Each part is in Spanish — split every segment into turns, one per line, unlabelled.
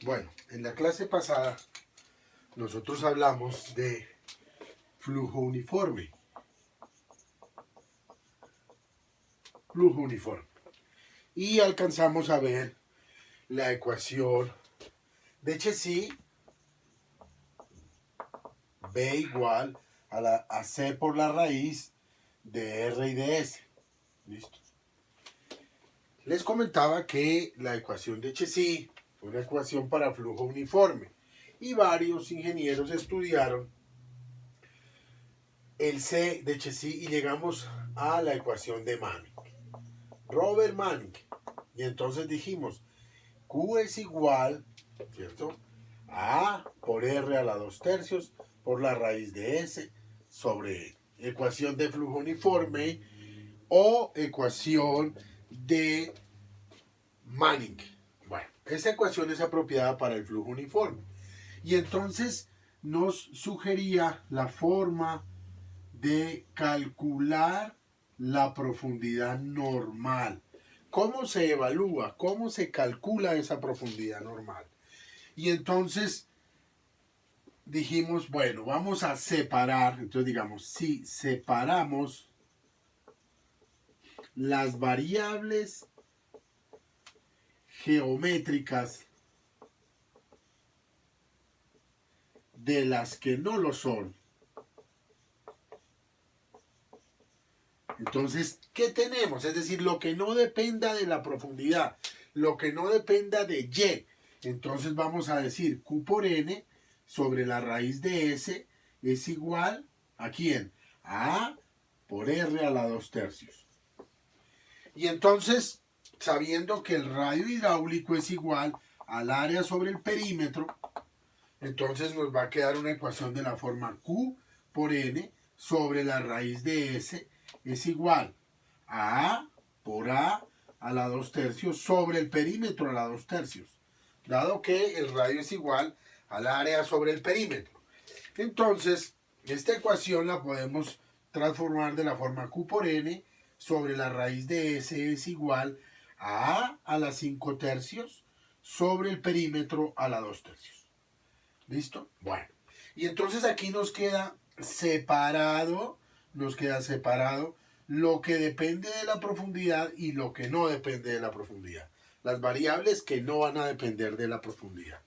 Bueno, en la clase pasada nosotros hablamos de flujo uniforme. Flujo uniforme. Y alcanzamos a ver la ecuación de Chezy, B igual a C por la raíz de R y de S. ¿Listo? Les comentaba que la ecuación de Chezy fue una ecuación para flujo uniforme y varios ingenieros estudiaron el C de Chezy y llegamos a la ecuación de Manning. Robert Manning. Y entonces dijimos, Q es igual, ¿cierto? A por R a la 2/3 por la raíz de S sobre ecuación de flujo uniforme o ecuación de Manning. Bueno, esa ecuación es apropiada para el flujo uniforme. Y entonces nos sugería la forma de calcular la profundidad normal. ¿Cómo se evalúa? ¿Cómo se calcula esa profundidad normal? Y entonces dijimos, bueno, vamos a separar. Entonces digamos, si separamos las variables geométricas de las que no lo son, entonces, ¿qué tenemos? Es decir, lo que no dependa de la profundidad, lo que no dependa de Y. Entonces vamos a decir Q por N sobre la raíz de S es igual ¿a quién? A A por R a la 2/3. Y entonces, sabiendo que el radio hidráulico es igual al área sobre el perímetro, entonces nos va a quedar una ecuación de la forma Q por N sobre la raíz de S es igual a A por A a la 2/3 sobre el perímetro a la 2/3, dado que el radio es igual al área sobre el perímetro. Entonces, esta ecuación la podemos transformar de la forma Q por N sobre la raíz de S es igual a la 5/3 sobre el perímetro a la 2/3. ¿Listo? Bueno. Y entonces aquí nos queda separado lo que depende de la profundidad y lo que no depende de la profundidad. Las variables que no van a depender de la profundidad.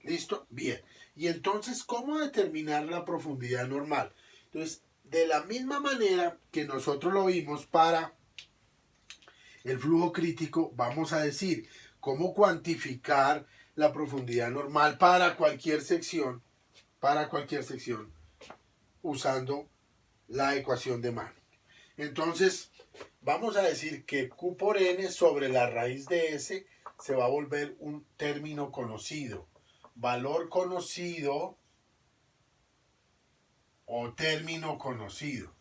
¿Listo? Bien. Y entonces, ¿cómo determinar la profundidad normal? Entonces, de la misma manera que nosotros lo vimos para el flujo crítico, vamos a decir cómo cuantificar la profundidad normal para cualquier sección, usando la ecuación de Manning. Entonces, vamos a decir que Q por N sobre la raíz de S se va a volver un término conocido. Valor conocido o término conocido.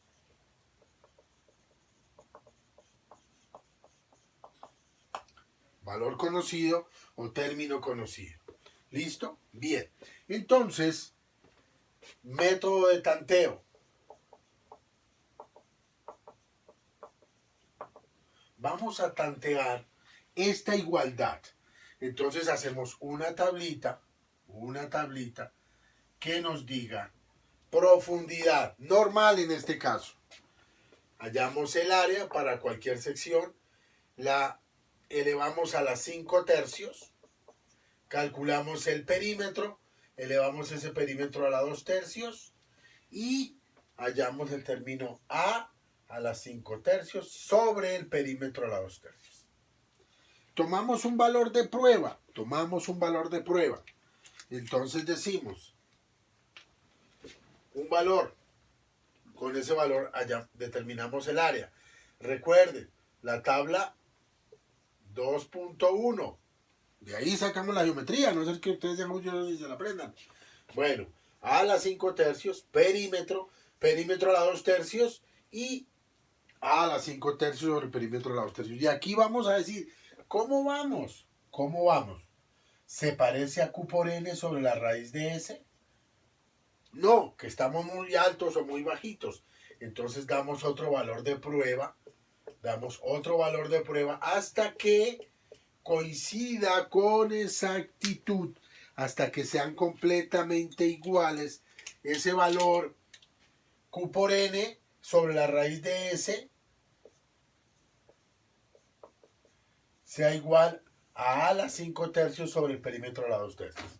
Valor conocido o término conocido. ¿Listo? Bien. Entonces, método de tanteo. Vamos a tantear esta igualdad. Entonces hacemos una tablita que nos diga profundidad normal en este caso. Hallamos el área para cualquier sección, la elevamos a las 5/3, calculamos el perímetro, elevamos ese perímetro a la 2/3 y hallamos el término A las 5/3 sobre el perímetro a la 2/3. Tomamos un valor de prueba. Entonces decimos un valor. Con ese valor allá determinamos el área. Recuerden, la tabla 2.1. De ahí sacamos la geometría, no es que ustedes sean muchos y se la aprendan. Bueno, a las 5/3, perímetro a la 2/3 y a las 5/3 sobre el perímetro a la 2/3. Y aquí vamos a decir, ¿cómo vamos? ¿Se parece a Q por N sobre la raíz de S? No, que estamos muy altos o muy bajitos. Entonces damos otro valor de prueba. Hasta que coincida con exactitud hasta que sean completamente iguales. Ese valor Q por N sobre la raíz de S sea igual a la 5 tercios sobre el perímetro a la 2 tercios.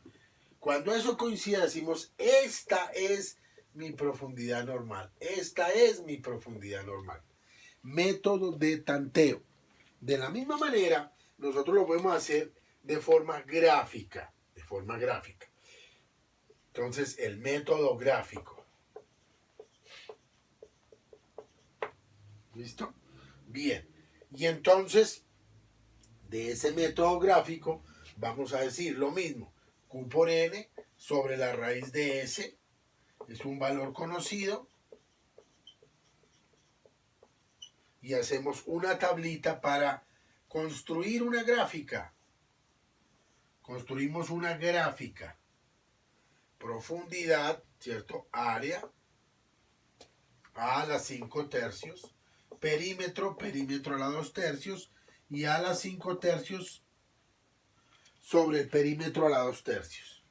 Cuando eso coincida, decimos, esta es mi profundidad normal. Esta es mi profundidad normal. Método de tanteo. De la misma manera, nosotros lo podemos hacer de forma gráfica. De forma gráfica. Entonces, el método gráfico. ¿Listo? Bien. Y entonces, de ese método gráfico, vamos a decir lo mismo. Q por N sobre la raíz de S es un valor conocido. Y hacemos una tablita para construir una gráfica. Construimos una gráfica. Profundidad, ¿cierto? Área a la 5 tercios. Perímetro, perímetro a la 2 tercios. Y a la 5 tercios sobre el perímetro a la 2 tercios.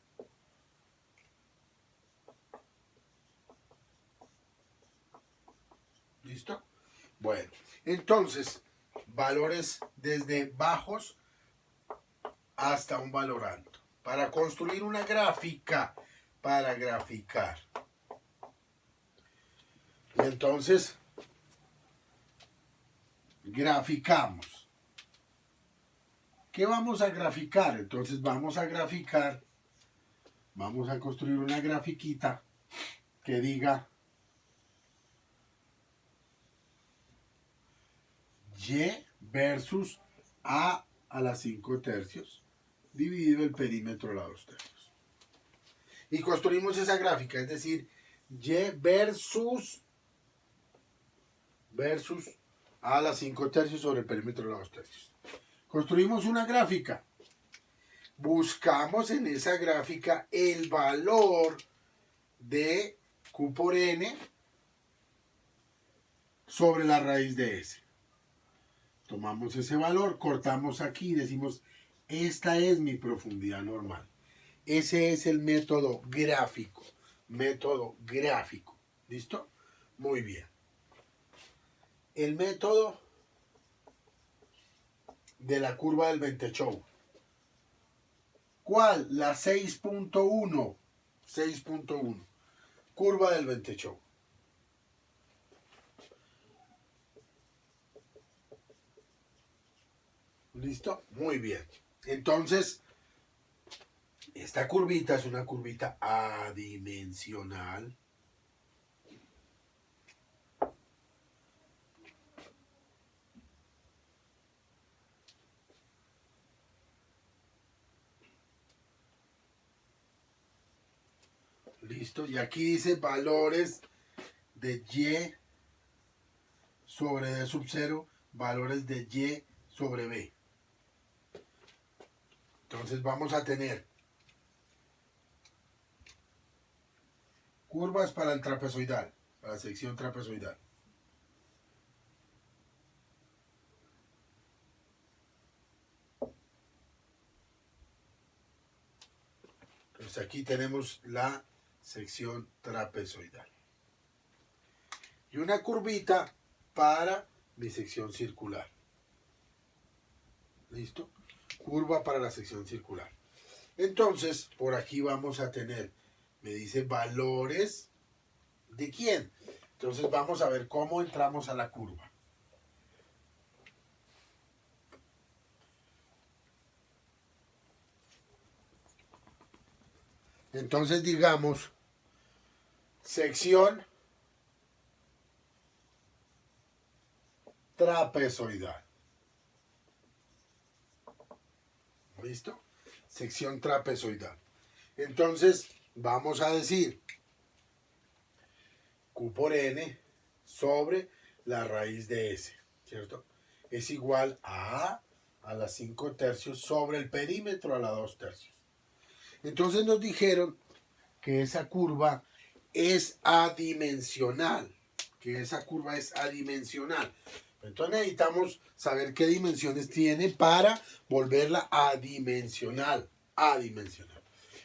¿Listo? Bueno, entonces, valores desde bajos hasta un valor alto. Para construir una gráfica, para graficar. Y entonces, graficamos. ¿Qué vamos a graficar? Entonces vamos a graficar, vamos a construir una grafiquita que diga Y versus A la 5 tercios dividido el perímetro a la 2 tercios. Y construimos esa gráfica, es decir, Y versus A la 5 tercios sobre el perímetro a la 2 tercios. Construimos una gráfica. Buscamos en esa gráfica el valor de Q por N sobre la raíz de S. Tomamos ese valor, cortamos aquí y decimos, esta es mi profundidad normal. Ese es el método gráfico. Método gráfico. ¿Listo? Muy bien. El método de la curva del Ventechou. ¿Cuál? La 6.1. 6.1. Curva del Ventechou. ¿Listo? Muy bien. Entonces, esta curvita es una curvita adimensional. Listo. Y aquí dice valores de Y sobre D sub 0, valores de Y sobre B. Entonces vamos a tener curvas para el trapezoidal, para la sección trapezoidal. Entonces aquí tenemos la sección trapezoidal. Y una curvita para mi sección circular. ¿Listo? Curva para la sección circular. Entonces, por aquí vamos a tener, me dice valores de quién. Entonces vamos a ver cómo entramos a la curva. Entonces digamos, sección trapezoidal. ¿Listo? Sección trapezoidal. Entonces, vamos a decir Q por N sobre la raíz de S, ¿cierto? Es igual a la 5 tercios sobre el perímetro a la 2 tercios. Entonces nos dijeron que esa curva es adimensional, Entonces necesitamos saber qué dimensiones tiene para volverla adimensional.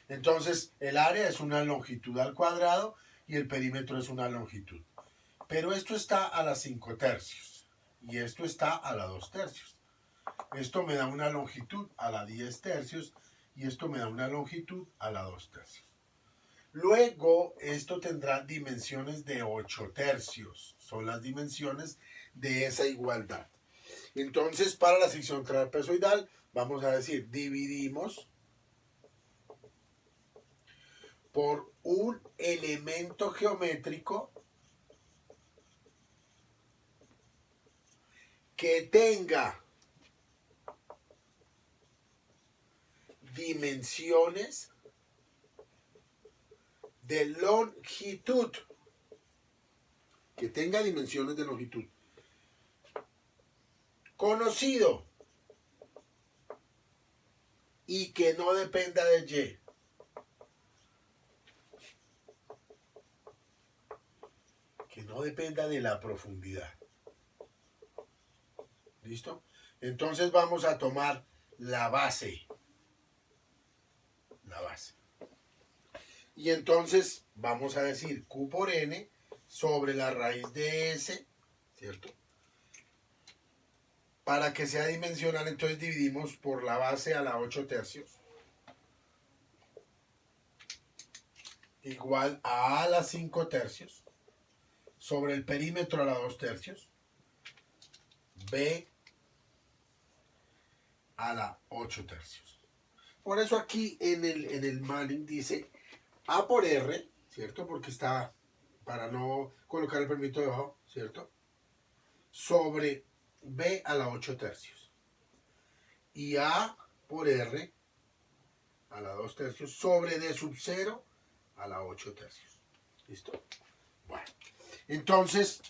Entonces, el área es una longitud al cuadrado y el perímetro es una longitud. Pero esto está a la 5 tercios y esto está a la 2 tercios. Esto me da una longitud a la 10 tercios y esto me da una longitud a la 2 tercios. Luego, esto tendrá dimensiones de 8 tercios. Son las dimensiones de esa igualdad. Entonces, para la sección trapezoidal, vamos a decir, dividimos por un elemento geométrico que tenga dimensiones de longitud. Que tenga dimensiones de longitud. Conocido. Y que no dependa de Y. Que no dependa de la profundidad. ¿Listo? Entonces vamos a tomar la base. La base. Y entonces vamos a decir Q por N sobre la raíz de S, ¿cierto? Para que sea dimensional, entonces dividimos por la base a la 8 tercios. Igual a la 5 tercios. Sobre el perímetro a la 2 tercios. B a la 8 tercios. Por eso aquí en el Manning dice A por R, ¿cierto? Porque está, para no colocar el perímetro debajo, ¿cierto? Sobre B a la 8 tercios. Y A por R a la 2 tercios sobre D sub 0 a la 8 tercios. ¿Listo? Bueno, entonces,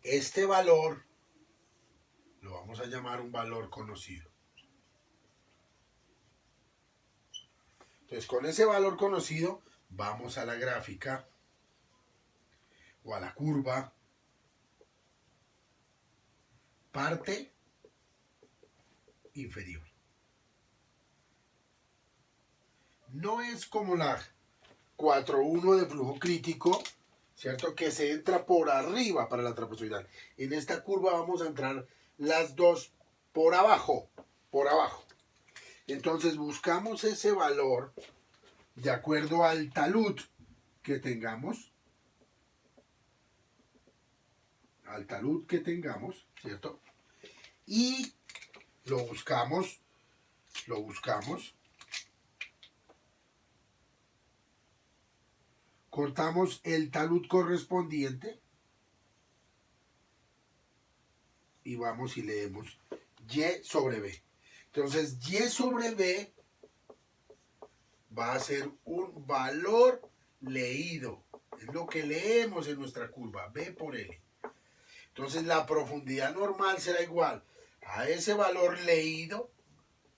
este valor lo vamos a llamar un valor conocido. Entonces, con ese valor conocido, vamos a la gráfica o a la curva. Parte inferior. No es como la 4.1 de flujo crítico, ¿cierto? Que se entra por arriba para la trapezoidal. En esta curva vamos a entrar las dos por abajo, por abajo. Entonces buscamos ese valor de acuerdo al talud que tengamos. Al talud que tengamos, ¿cierto? Y lo buscamos. Cortamos el talud correspondiente y vamos y leemos Y sobre B. Entonces, Y sobre B va a ser un valor leído. Es lo que leemos en nuestra curva, B por L. Entonces, la profundidad normal será igual a ese valor leído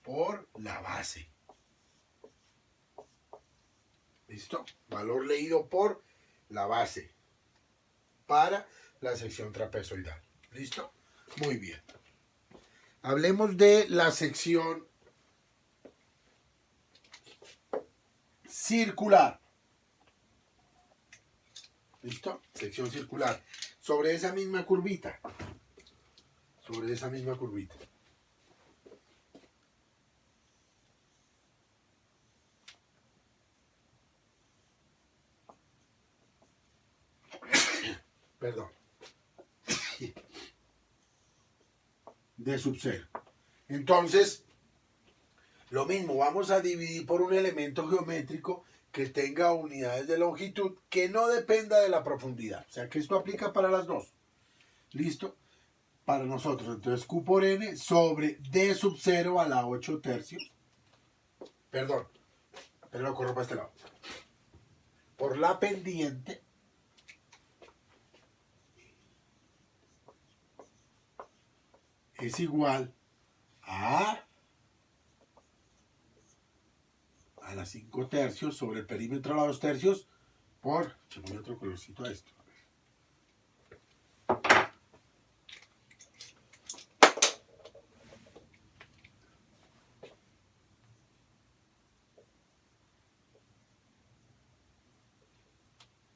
por la base. ¿Listo? Valor leído por la base para la sección trapezoidal. ¿Listo? Muy bien. Hablemos de la sección circular. ¿Listo? Sección circular. Sobre esa misma curvita. Sobre esa misma curvita. Perdón. De sub 0. Entonces, lo mismo, vamos a dividir por un elemento geométrico que tenga unidades de longitud que no dependa de la profundidad. O sea que esto aplica para las dos. ¿Listo? Para nosotros. Entonces Q por N sobre D sub 0 a la 8 tercios. Perdón. Pero lo corro para este lado. Por la pendiente. Es igual a la 5 tercios sobre el perímetro a la 2 tercios por, echémosle otro colorcito a esto.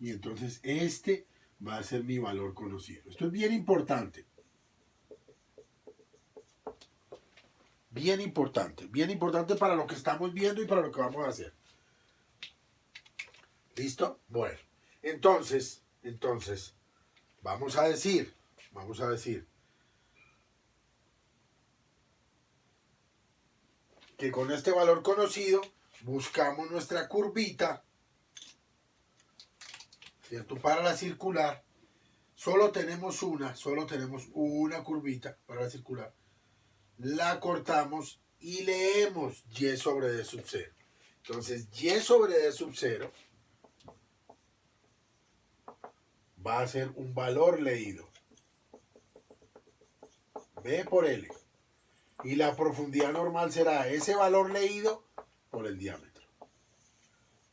y entonces este va a ser mi valor conocido. Esto es bien importante. Bien importante para lo que estamos viendo y para lo que vamos a hacer. ¿Listo? Bueno, entonces, vamos a decir que con este valor conocido buscamos nuestra curvita, ¿cierto? Para la circular, solo tenemos una curvita para la circular. La cortamos y leemos y sobre d sub 0. Entonces, y sobre d sub 0 va a ser un valor leído. B por L. Y la profundidad normal será ese valor leído por el diámetro.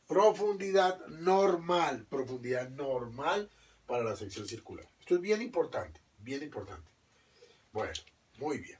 Profundidad normal para la sección circular. Esto es bien importante. Bueno, muy bien.